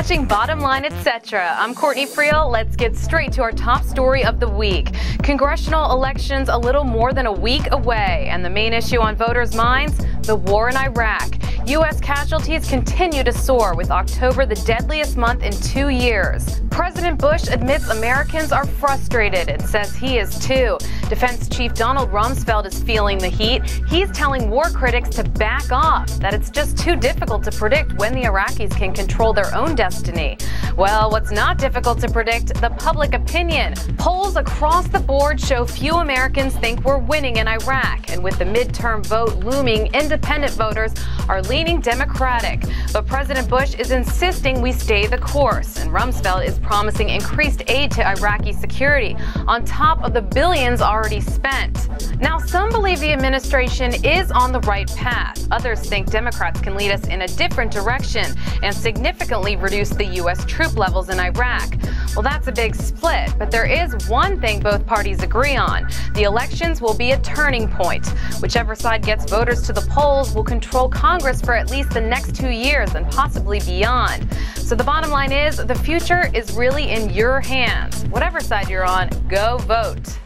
watching Bottom Line, etc. I'm Courtney Friel. Let's get straight to our top story of the week. Congressional elections a little more than a week away, and the main issue on voters' minds, the war in Iraq. U.S. casualties continue to soar, with October the deadliest month in 2 years. President Bush admits Americans are frustrated and says he is too. Defense Chief Donald Rumsfeld is feeling the heat. He's telling war critics to back off, that it's just too difficult to predict when the Iraqis can control their own destiny. Well, what's not difficult to predict? The public opinion. Polls across the board show few Americans think we're winning in Iraq, and with the midterm vote looming, independent voters are leaning Democratic. But President Bush is insisting we stay the course, and Rumsfeld is promising increased aid to Iraqi security on top of the billions already spent. Now, some believe the administration is on the right path. Others think Democrats can lead us in a different direction and significantly reduce the U.S. troop levels in Iraq. Well, that's a big split, but there is one thing both parties agree on. The elections will be a turning point. Whichever side gets voters to the polls will control Congress for at least the next 2 years and possibly beyond. So the bottom line is, the future is really in your hands. Whatever side you're on, go vote.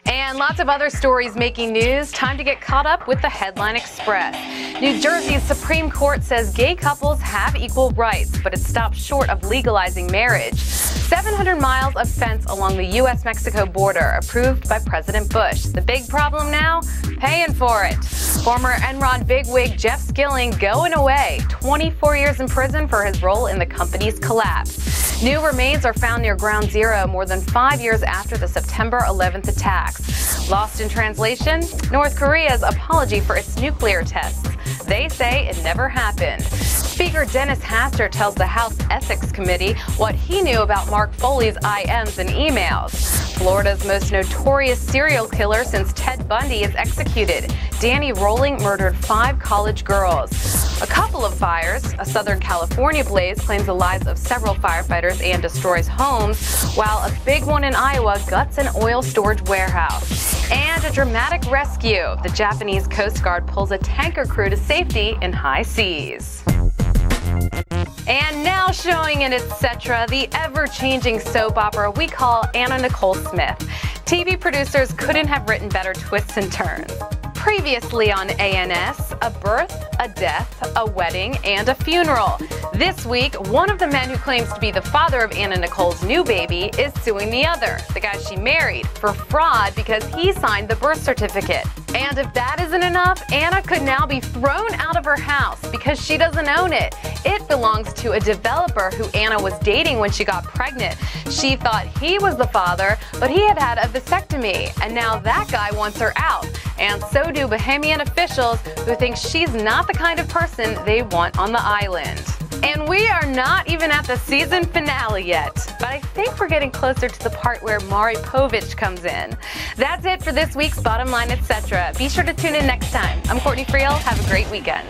And lots of other stories making news. Time to get caught up with the Headline Express. New Jersey's Supreme Court says gay couples have equal rights, but it stops short of legalizing marriage. 700 miles of fence along the U.S.-Mexico border approved by President Bush. The big problem now? Paying for it. Former Enron bigwig Jeff Skilling going away. 24 years in prison for his role in the company's collapse. New remains are found near Ground Zero more than 5 years after the September 11th attacks. Lost in translation? North Korea's apology for its nuclear tests. They say it never happened. Speaker Dennis Hastert tells the House Ethics Committee what he knew about Mark Foley's IMs and emails. Florida's most notorious serial killer since Ted Bundy is executed. Danny Rolling murdered 5 college girls. A couple of fires. A Southern California blaze claims the lives of several firefighters and destroys homes, while a big one in Iowa guts an oil storage warehouse. And a dramatic rescue. The Japanese Coast Guard pulls a tanker crew to safety in high seas. And now showing in etc., the ever-changing soap opera we call Anna Nicole Smith. TV producers couldn't have written better twists and turns. Previously on ANS, a birth, a death, a wedding, and a funeral. This week, one of the men who claims to be the father of Anna Nicole's new baby is suing the other, the guy she married, for fraud because he signed the birth certificate. And if that isn't enough, Anna could now be thrown out of her house because she doesn't own it. It belongs to a developer who Anna was dating when she got pregnant. She thought he was the father, but he had had a vasectomy, and now that guy wants her out. And so do Bahamian officials who think she's not the kind of person they want on the island. And we are not even at the season finale yet, but I think we're getting closer to the part where Maury Povich comes in. That's it for this week's Bottom Line, etc. Be sure to tune in next time. I'm Courtney Friel. Have a great weekend.